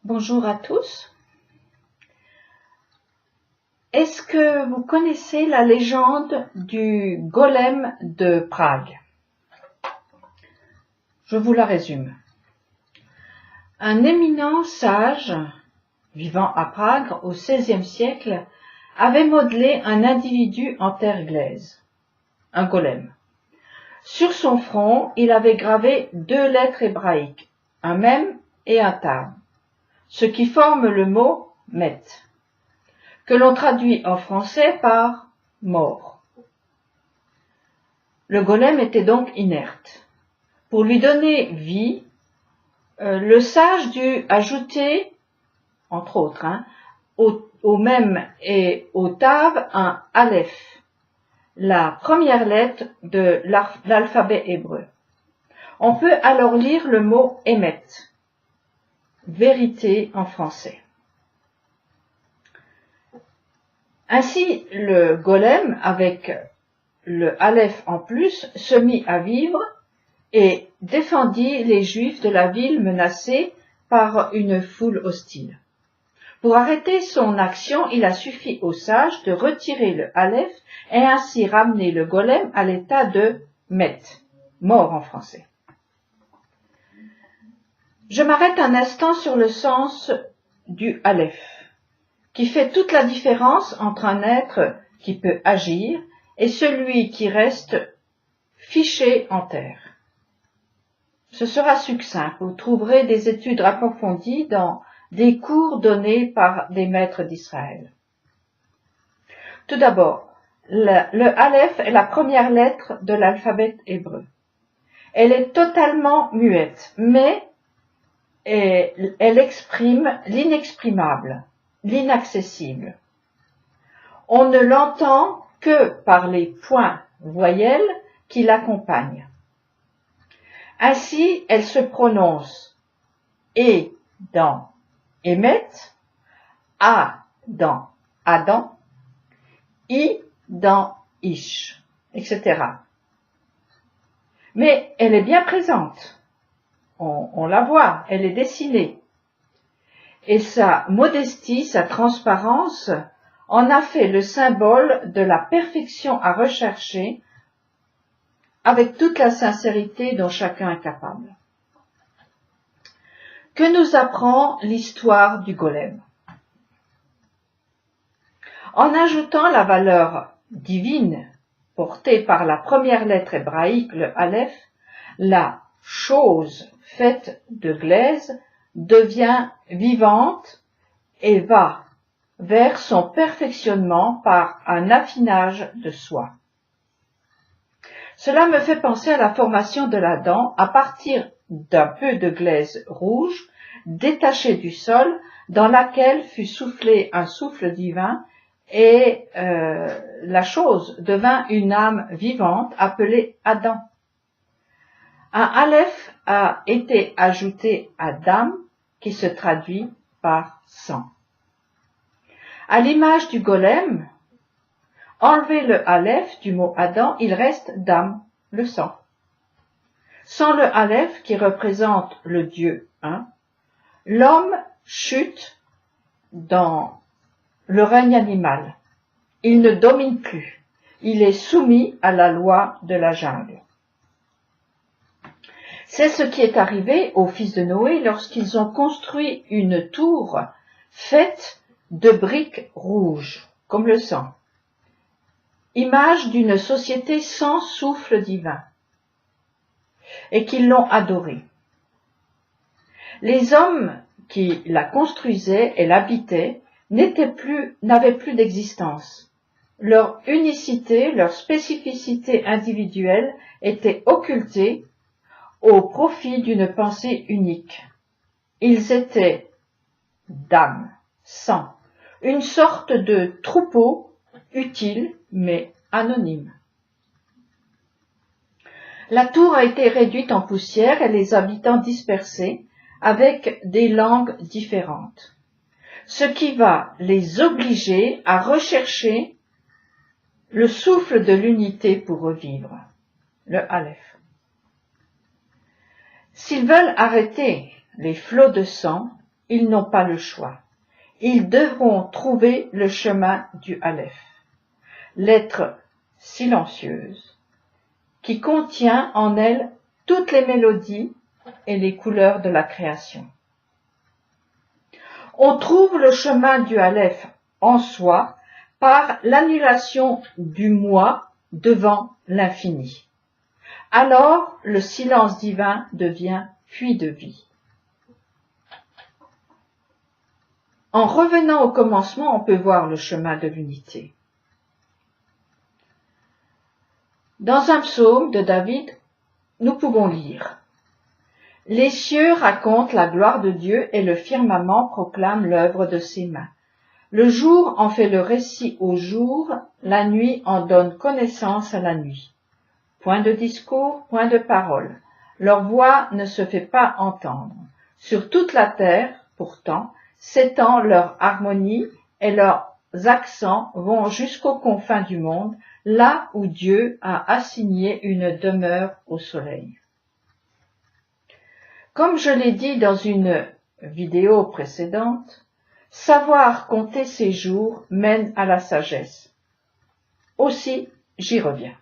Bonjour à tous. Est-ce que vous connaissez la légende du golem de Prague? Je vous la résume. Un éminent sage, vivant à Prague au XVIe siècle, avait modelé un individu en terre glaise, un golem. Sur son front, il avait gravé 2 lettres hébraïques, un mem et un tav, ce qui forme le mot « met », que l'on traduit en français par « mort ». Le golem était donc inerte. Pour lui donner vie, le sage dut ajouter, entre autres, au mem et au tav, un aleph, la première lettre de l'alphabet hébreu. On peut alors lire le mot émet, vérité en français. Ainsi, le golem, avec le aleph en plus, se mit à vivre et défendit les Juifs de la ville menacée par une foule hostile. Pour arrêter son action, il a suffi au sage de retirer le aleph et ainsi ramener le golem à l'état de met, mort en français. Je m'arrête un instant sur le sens du aleph, qui fait toute la différence entre un être qui peut agir et celui qui reste fiché en terre. Ce sera succinct, vous trouverez des études approfondies dans des cours donnés par des maîtres d'Israël. Tout d'abord, le aleph est la première lettre de l'alphabet hébreu. Elle est totalement muette, mais elle exprime l'inexprimable, l'inaccessible. On ne l'entend que par les points voyelles qui l'accompagnent. Ainsi, elle se prononce et dans émet, a dans Adam, i dans ish, etc. Mais elle est bien présente. On la voit, elle est dessinée. Et sa modestie, sa transparence, en a fait le symbole de la perfection à rechercher avec toute la sincérité dont chacun est capable. Que nous apprend l'histoire du golem? En ajoutant la valeur divine portée par la première lettre hébraïque, le aleph, la chose faite de glaise devient vivante et va vers son perfectionnement par un affinage de soie. Cela me fait penser à la formation de la dent à partir d'un peu de glaise rouge détachée du sol dans laquelle fut soufflé un souffle divin et la chose devint une âme vivante appelée Adam. Un aleph a été ajouté à dam qui se traduit par sang. À l'image du golem, enlevez le aleph du mot Adam, il reste dam, le sang. Sans le aleph qui représente le Dieu un, l'homme chute dans le règne animal. Il ne domine plus. Il est soumis à la loi de la jungle. C'est ce qui est arrivé aux fils de Noé lorsqu'ils ont construit une tour faite de briques rouges, comme le sang, image d'une société sans souffle divin, et qu'ils l'ont adorée. Les hommes qui la construisaient et l'habitaient n'avaient plus d'existence. Leur unicité, leur spécificité individuelle étaient occultées au profit d'une pensée unique. Ils étaient d'âme, sang, une sorte de troupeau utile mais anonyme. La tour a été réduite en poussière et les habitants dispersés avec des langues différentes, ce qui va les obliger à rechercher le souffle de l'unité pour revivre, le aleph. S'ils veulent arrêter les flots de sang, ils n'ont pas le choix. Ils devront trouver le chemin du Aleph, lettre silencieuse, qui contient en elle toutes les mélodies et les couleurs de la création. On trouve le chemin du Aleph en soi par l'annulation du moi devant l'infini. Alors, le silence divin devient puits de vie. En revenant au commencement, on peut voir le chemin de l'unité. Dans un psaume de David, nous pouvons lire : « Les cieux racontent la gloire de Dieu et le firmament proclame l'œuvre de ses mains. Le jour en fait le récit au jour, la nuit en donne connaissance à la nuit. Point de discours, point de parole. Leur voix ne se fait pas entendre. Sur toute la terre, pourtant, s'étend leur harmonie et leurs accents vont jusqu'aux confins du monde, là où Dieu a assigné une demeure au soleil. » Comme je l'ai dit dans une vidéo précédente, savoir compter ses jours mène à la sagesse. Aussi, j'y reviens.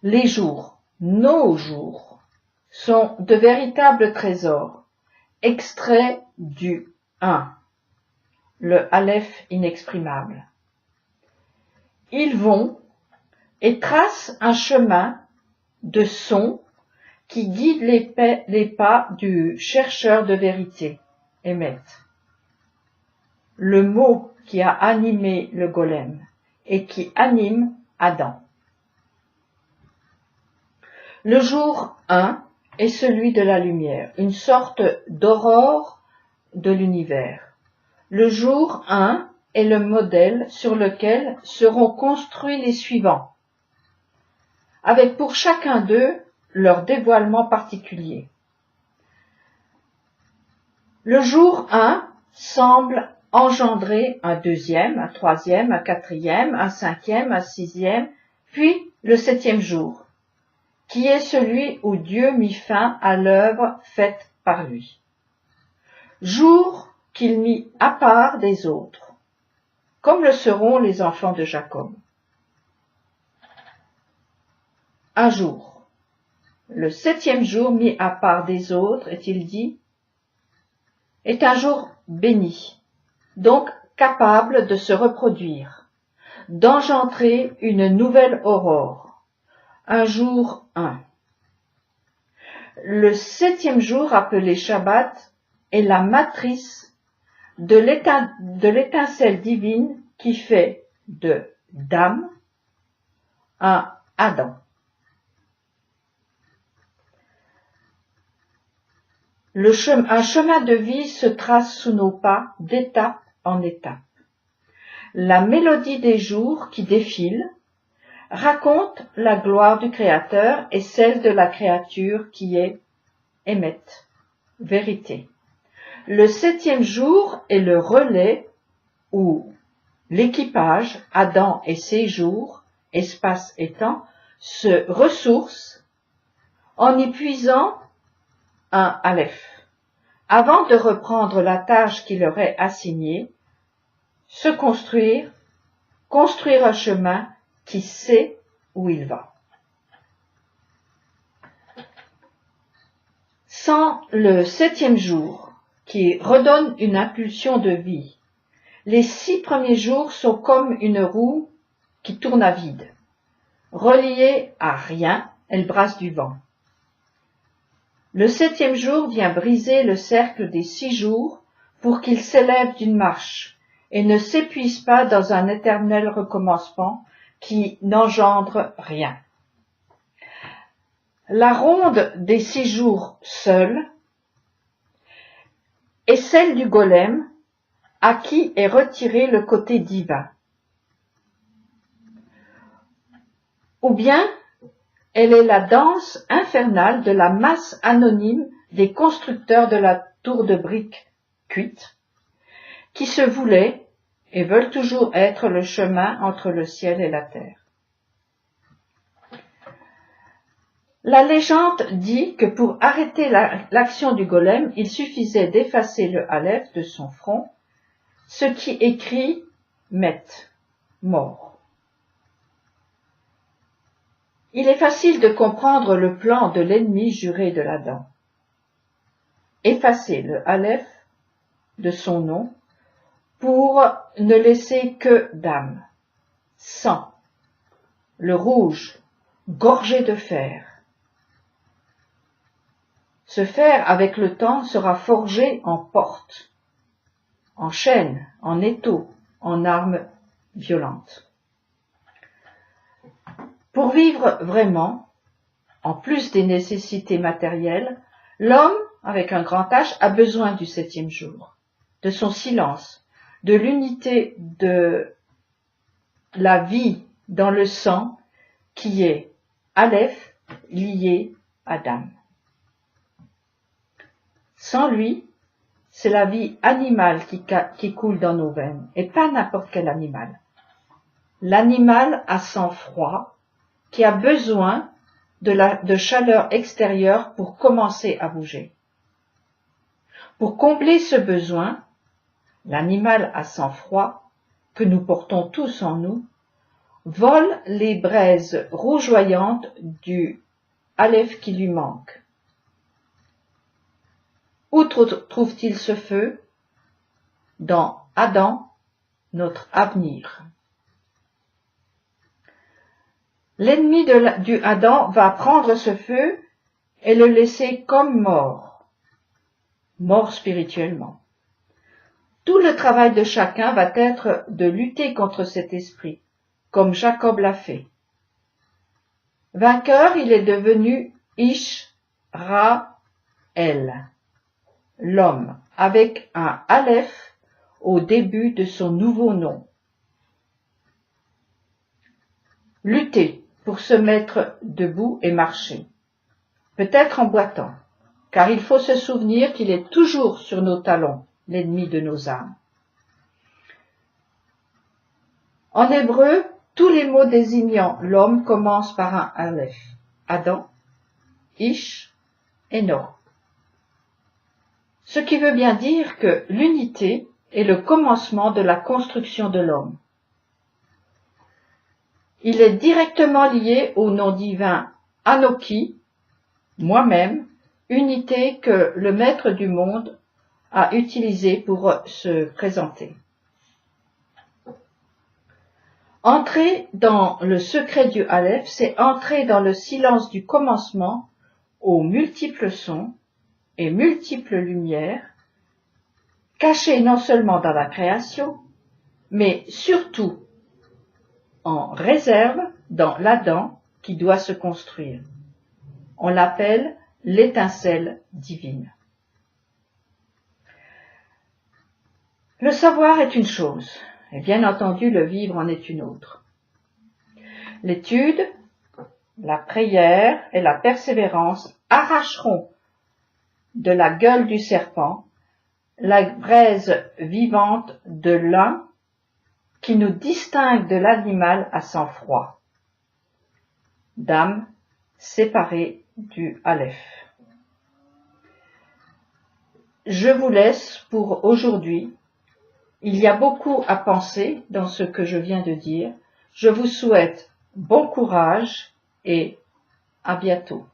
Les jours, nos jours, sont de véritables trésors, extraits du 1, le Aleph inexprimable. Ils vont et tracent un chemin de son qui guide les pas du chercheur de vérité, Emet. Le mot qui a animé le golem et qui anime Adam. Le jour 1 est celui de la lumière, une sorte d'aurore de l'univers. Le jour 1 est le modèle sur lequel seront construits les suivants, avec pour chacun d'eux leur dévoilement particulier. Le jour 1 semble engendrer un deuxième, un troisième, un quatrième, un cinquième, un sixième, puis le septième jour, qui est celui où Dieu mit fin à l'œuvre faite par lui. Jour qu'il mit à part des autres, comme le seront les enfants de Jacob. Un jour. Le septième jour mis à part des autres, est-il dit, est un jour béni, donc capable de se reproduire, d'engendrer une nouvelle aurore. Un jour 1. Le septième jour, appelé Shabbat, est la matrice de l'étincelle divine qui fait de d'âme un Adam. Un chemin de vie se trace sous nos pas d'étape en étape. La mélodie des jours qui défilent raconte la gloire du Créateur et celle de la créature qui est Emet, vérité. Le septième jour est le relais où l'équipage, Adam et ses jours, espace et temps, se ressource en y puisant un Aleph, avant de reprendre la tâche qui leur est assignée, se construire un chemin qui sait où il va. Sans le septième jour, qui redonne une impulsion de vie, les 6 premiers jours sont comme une roue qui tourne à vide. Reliée à rien, elle brasse du vent. Le septième jour vient briser le cercle des 6 jours pour qu'il s'élève d'une marche et ne s'épuise pas dans un éternel recommencement qui n'engendre rien. La ronde des 6 jours seule est celle du golem à qui est retiré le côté divin. Ou bien elle est la danse infernale de la masse anonyme des constructeurs de la tour de briques cuite, qui se voulaient et veulent toujours être le chemin entre le ciel et la terre. La légende dit que pour arrêter l'action du golem, il suffisait d'effacer le aleph de son front, ce qui écrit Met, mort. Il est facile de comprendre le plan de l'ennemi juré de l'Adam. Effacer le aleph de son nom pour ne laisser que dam, sang, le rouge, gorgé de fer. Ce fer, avec le temps, sera forgé en porte, en chaîne, en étau, en arme violente. Pour vivre vraiment, en plus des nécessités matérielles, l'homme, avec un grand H, a besoin du 7e jour, de son silence, de l'unité de la vie dans le sang qui est Aleph lié à Dam. Sans lui, c'est la vie animale qui coule dans nos veines, et pas n'importe quel animal. L'animal à sang froid, qui a besoin de chaleur extérieure pour commencer à bouger. Pour combler ce besoin, l'animal à sang froid, que nous portons tous en nous, vole les braises rougeoyantes du aleph qui lui manque. Où trouve-t-il ce feu? Dans Adam, notre avenir. L'ennemi du Adam va prendre ce feu et le laisser comme mort spirituellement. Tout le travail de chacun va être de lutter contre cet esprit, comme Jacob l'a fait. Vainqueur, il est devenu Ish-Ra-El, l'homme, avec un Aleph au début de son nouveau nom. Lutter pour se mettre debout et marcher, peut-être en boitant, car il faut se souvenir qu'il est toujours sur nos talons, l'ennemi de nos âmes. En hébreu, tous les mots désignant l'homme commencent par un Aleph. Adam, Ish, Enoch. Ce qui veut bien dire que l'unité est le commencement de la construction de l'homme. Il est directement lié au nom divin Anoki, moi-même, unité que le maître du monde a utilisée pour se présenter. Entrer dans le secret du Aleph, c'est entrer dans le silence du commencement aux multiples sons et multiples lumières, cachées non seulement dans la création, mais surtout en réserve dans l'Adam qui doit se construire. On l'appelle l'étincelle divine. Le savoir est une chose, et bien entendu le vivre en est une autre. L'étude, la prière et la persévérance arracheront de la gueule du serpent la braise vivante de l'un qui nous distingue de l'animal à sang froid. Dam séparée du Aleph. Je vous laisse pour aujourd'hui. Il y a beaucoup à penser dans ce que je viens de dire. Je vous souhaite bon courage et à bientôt.